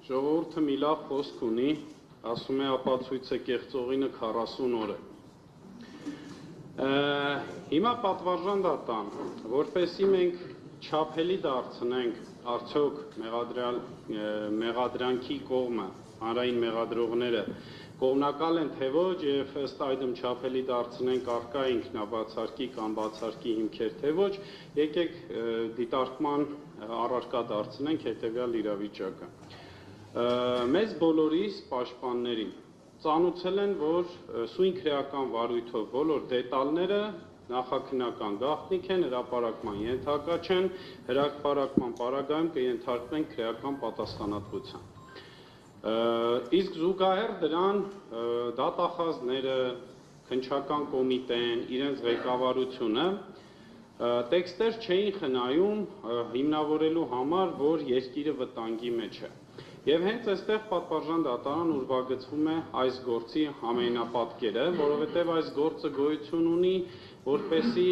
Ժողովուրդը մի լավ խոսք ունի, ասում է ապացույցը կեղծողինը 40 օր է։ Հիմա պատվարժան դատան, որպեսզի մենք չափելի դարձնենք արդյոք մեղադրանքի կողմը, հանրային մեղադրողները կողմնակալ են թե ոչ եւ ըստ այդմ չափելի դարձնենք առկա ինքնաբացարկի կամ բացարկի հիմքեր թե ոչ, եկեք դիտարկման առարկա դարձնենք հետեւյալ իրավիճակը։ Մեզ բոլորիս պաշտպաններին ծանուցել են, որ սույն քրեական վարույթով բոլոր դետալները նախաքննական գաղտնիք են, հրապարակման ենթակա չեն, հրապարակման պարագայում կենթարկվեն քրեական պատասխանատվության։ Իսկ զուգահեռ դրան դատախազները, քննչական կոմիտեն, իրենց ղեկավարությունը տեքստեր չէին խնայում հիմնավորելու համար, որ երկիրը վտանգի մեջ է։ Եվ հենց այստեղ պատվարժան դատարան ուրվագծվում է այս գործի ամենապատկերը, որովհետև այս գործը գոյություն ունի, որպեսզի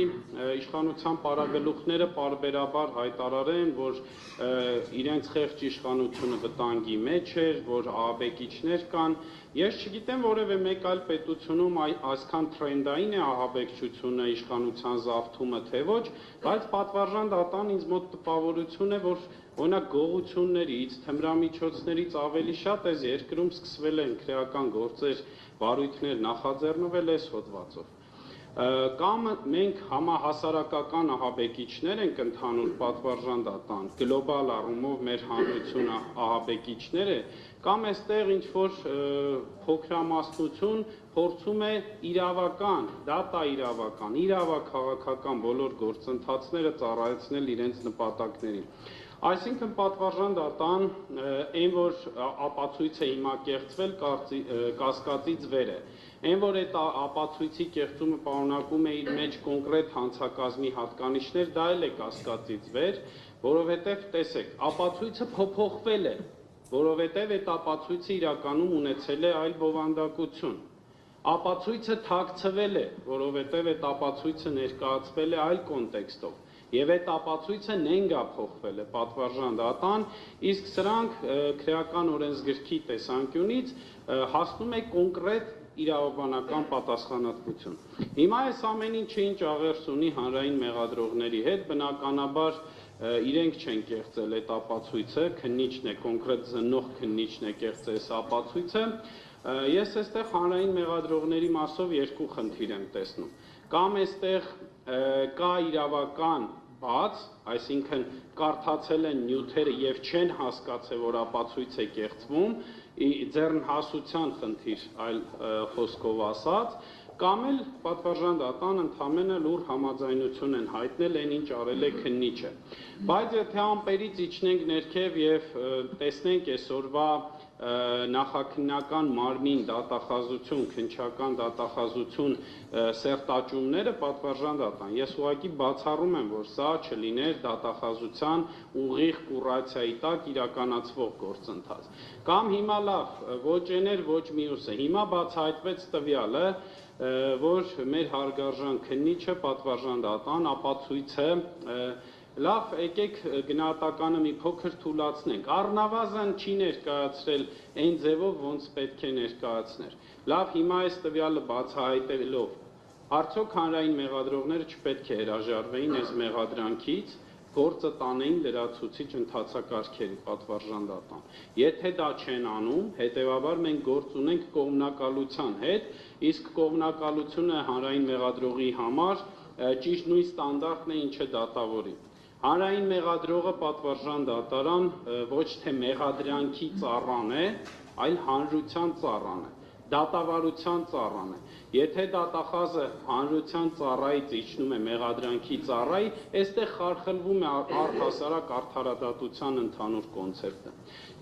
իշխանության պարագլուխները պարբերաբար հայտարարեն, որ իրենց խեղճ իշխանությունը վտանգի մեջ էր, որ ահաբեկիչներ կան։ Ես չգիտեմ որևէ մեկ այլ պետությունում այսքան թրենդային է ահաբեկչությունը, իշխանության զավթումը թե ոչ, բայց պատվարժան դատան ինձ մոտ տպավորություն է, որ օրինակ գողություններից, թմրամիջոցներից ավելի շատ այս երկրում սկսվել են քրեական գործեր, վարույթներ նախաձեռնվել այս հոդվածով։ Կամ մենք համահասարակական ահաբեկիչներ ենք ընդհանուր պատվարժան դատան, գլոբալ առումով մեր հանրությունը ահաբեկիչներ է, կամ այստեղ ինչ-որ փոքրամասնություն փորձում է իրավական, դատաիրավական, իրավաքաղաքական բոլոր գործընթացները ծառայեցնել իրենց նպատակներին։ Այսինքն պատվարժան դատան այն, որ ապացույցը հիմա կեղծվել կասկածից վեր է, այն, որ այդ ապացույցի կեղծումը պարունակում է իր մեջ կոնկրետ հանցակազմի հատկանիշներ, դա էլ է կասկածից վեր, որովհետև տեսեք, ապացույցը փոփոխվել է, որովհետև այդ ապացույցը իրականում ունեցել է այլ բովանդակություն։ Ապացույցը թաքցվել է, որովհետև այդ ապացույցը ներկայացվել է այլ կոնտեքստով։ Եվ այդ ապացույցը նենգա փոխվել է պատվարժան դատան, իսկ սրանք քրեական օրենսգրքի տեսանկյունից հասնում է կոնկրետ իրավաբանական պատասխանատվություն։ Հիմա այս ամեն ինչը ինչ աղերս ունի հանրային մեղադրողների հետ, բնականաբար իրենք չեն կեղծել այդ ապացույցը, քննիչն է, կոնկրետ զննող քննիչն է կեղծել այս ապացույցը։ Ես այստեղ հանրային մեղադրողների մասով երկու խնդիր եմ տեսնում։ Կամ այստեղ կա իրավական բաց, այսինքն կարդացել են նյութերը եւ չեն հասկացել, որ ապացույց է կեղծվում, ձեռնհասության խնդիր, այլ խոսքով ասած, կամ էլ պատվարժան դատան ընդամենը լուր համաձայնություն են հայտնել այն ինչ արել է քննիչը։ Բայց եթե ամպերից իջնենք ներքև եւ տեսնենք այսօրվա նախաքննական մարմին դատախազություն, քննչական դատախազություն սերտաճումները պատվարժան դատան։ Ես ուղղակի բացառում եմ, որ սա չլիներ դատախազության ուղիղ կուրացիայի տակ իրականացվող գործընթաց։ Կամ հիմա լավ, ոչ էներ, ոչ մյուսը։ Հիմա բացահայտվեց տվյալը, որ մեր հարգարժան քննիչը պատվարժան դատան ապացույցը լավ, եկեք գնահատականը մի փոքր թուլացնենք։ Առնվազն չի ներկայացրել այն ձևով, ոնց պետք է ներկայացներ։ Լավ, հիմա այս տվյալը բացահայտելով, արդյոք հանրային մեղադրողները չպետք է հրաժարվեին այս մեղադրանքից, գործը տանեին լրացուցիչ ընթացակարգերի պատվարժան դատան։ Եթե դա չեն անում, հետեւաբար մենք գործ ունենք կողմնակալության հետ, իսկ կողմնակալությունը հանրային մեղադրողի համար ճիշտ նույն ստանդարտն է, ինչը դատավորի։ Հանրային մեղադրողը պատվարժան դատարան ոչ թե մեղադրանքի ծառան է, այլ հանրության ծառան է, դատավարության ծառան է։ Եթե դատախազը հանրության ծառայից իջնում է մեղադրանքի ծառայի, այստեղ խարխլվում է առհասարակ արդարադատության ընդհանուր կոնցեպտը։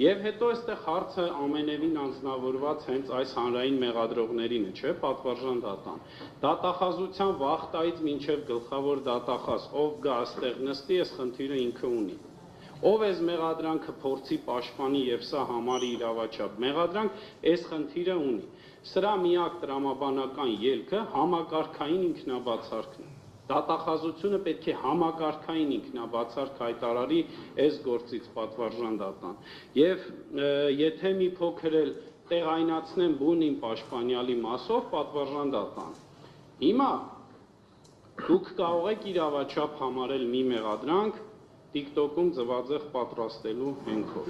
Եվ հետո այստեղ հարցը ամենևին անձնավորված հենց այս հանրային մեղադրողներին է, չէ՞, պատվարժան դատան։ Դատախազության վախտայից մինչև գլխավոր դատախազ, ով գա այստեղ նստի, այս խնդիրը ինքը ունի։ Ով այս մեղադրանքը փորձի պաշտպանի եւ սա համարի իրավաչափ մեղադրանք, այս խնդիրը ունի։ Սրա միակ տրամաբանական ելքը համակարգային ինքնաբացարկն է։ Դատախազությունը պետք է համակարգային ինքնաբացարկ հայտարարի այս գործից պատվարժան դատան։ Եվ եթե մի փոքր էլ տեղայնացնեմ բուն իմ պաշտպանյալի մասով, պատվարժան դատան։ Հիմա դուք կարող եք իրավաչափ համարել մի մեղադրանք TikTok-ում ձվածեղ պատրաստելու հենքով։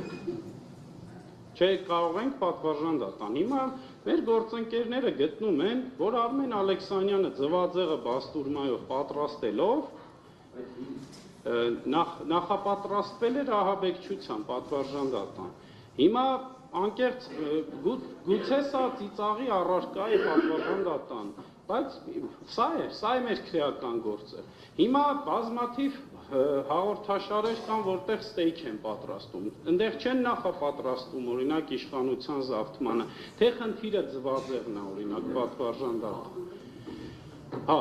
Չէ, կարող ենք պատվարժան դատան։ Հիմա մեր գործընկերները գտնում են, որ Արմեն Ալեքսանյանը ձվածեղը բաստուրմայով պատրաստելով նախապատրաստվել էր ահաբեկչության, պատվարժան դատան։ Հիմա անկեղծ գուցե սա ծիծաղի առարկա է պատվարժան դատան, բայց սա է մեր քրեական գործը։ Հիմա բազմաթիվ հաղորդաշարեր կան, որտեղ ստեյք են պատրաստում։ Այնտեղ չեն նախապատրաստում, օրինակ իշխանության զավթմանը, թե խնդիրը ձվածեղն է, օրինակ պատվարժան դատան։ Հա,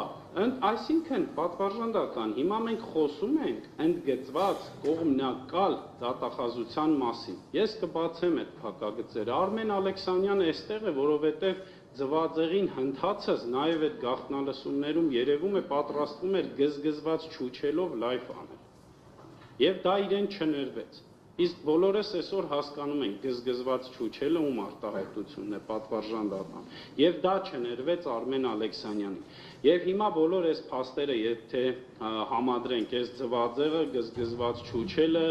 այսինքն պատվարժան դատան, հիմա մենք խոսում ենք ընդգծված կողմնակալ դատախազության մասին։ Ես կբացեմ այդ փակագծերը։ Արմեն Ալեքսանյանը այստեղ է, որովհետև ձվածեղին հնդածս նաև այդ գաղտնալսումներում երևում է պատրաստվում էր գզգզված չուչելով լայվ անել։ Եվ դա իրեն չներվեց։ Իսկ բոլորս այսօր հասկանում ենք գզգզված չուչելը ում արտահայտությունն է, պատվարժան դատան։ Եվ դա չներվեց Արմեն Ալեքսանյանին։ Եվ հիմա բոլոր այս փաստերը, եթե համադրենք այս ձվածեղը, գզգզված չուչելը,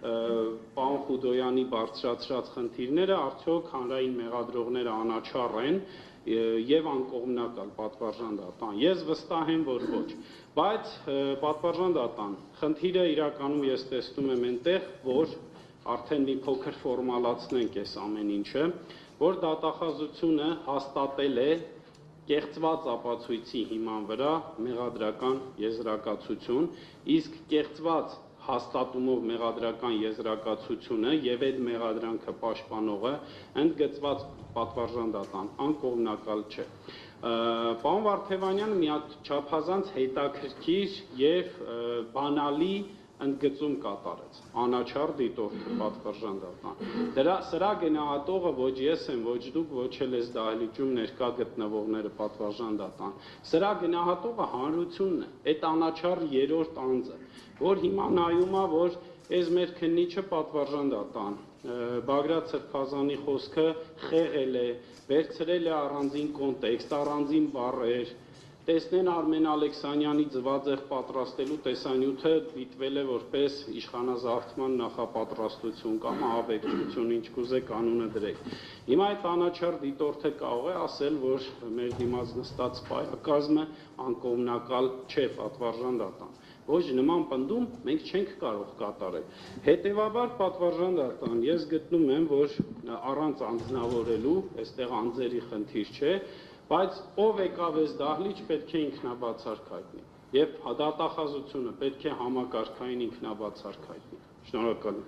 պարոն Խուդոյանի բարձրացրած խնդիրները, արդյոք հանրային մեղադրողները անաչառ են եւ անկողմնակալ պատվարժան դատան։ Ես վստահ եմ, որ ոչ։ Բայց պատվարժան դատան, խնդիրը իրականում ես տեսնում եմ այնտեղ, որ արդեն մի փոքր ֆորմալացնենք այս ամեն ինչը, որ դատախազությունը հաստատել է կեղծված ապացույցի հիման վրա մեղադրական եզրակացություն, իսկ կեղծված հաստատումով մեղադրական եզրակացությունը եւ այդ մեղադրանքը պաշտպանողը ընդգծված պատվարժան դատան, անկողմնակալ չէ։ Պարոն Վարդևանյանը մի հատ չափազանց հետաքրքիր եւ բանալի ընդգծում կատարեց, անաչառ դիտորդը պատվարժան դատան։ Սրա գնահատողը ոչ ես եմ, ոչ դուք, ոչ էլ այս դահլիճում ներկա գտնվողները պատվարժան դատան։ Սրա գնահատողը հանրությունն է, այդ անաչառ երրորդ անձը, որ հիմա նայում է, որ այս մեր քննիչը պատվարժան դատան։ Բագրատ Սրբազանի խոսքը խեղել է, վերցրել է առանձին կոնտեքստ, առանձին բառեր, տեսնեն Արմեն Ալեքսանյանի ձվածեղ պատրաստելու տեսանյութը դիտվել է որպես իշխանազավթման նախապատրաստություն կամ ահաբեկչություն, ինչ կուզեք անունը դրեք։ Հիմա այդ անաչառ դիտորդը կարող է ասել, որ մեր դիմաց նստած սպայակազմը անկողմնակալ չէ, պատվարժան դատան։ Ոչ նման պնդում մենք չենք կարող կատարել։ Հետևաբար պատվարժան դատան, ես գտնում եմ, որ առանց անձնավորելու, այստեղ անձերի խնդիր չէ, բայց ով եկավ այս դահլիճ պետք է ինքնաբացարկ հայտնի եւ դատախազությունը պետք է համակարգային ինքնաբացարկ հայտնի։ Շնորհակալ եմ։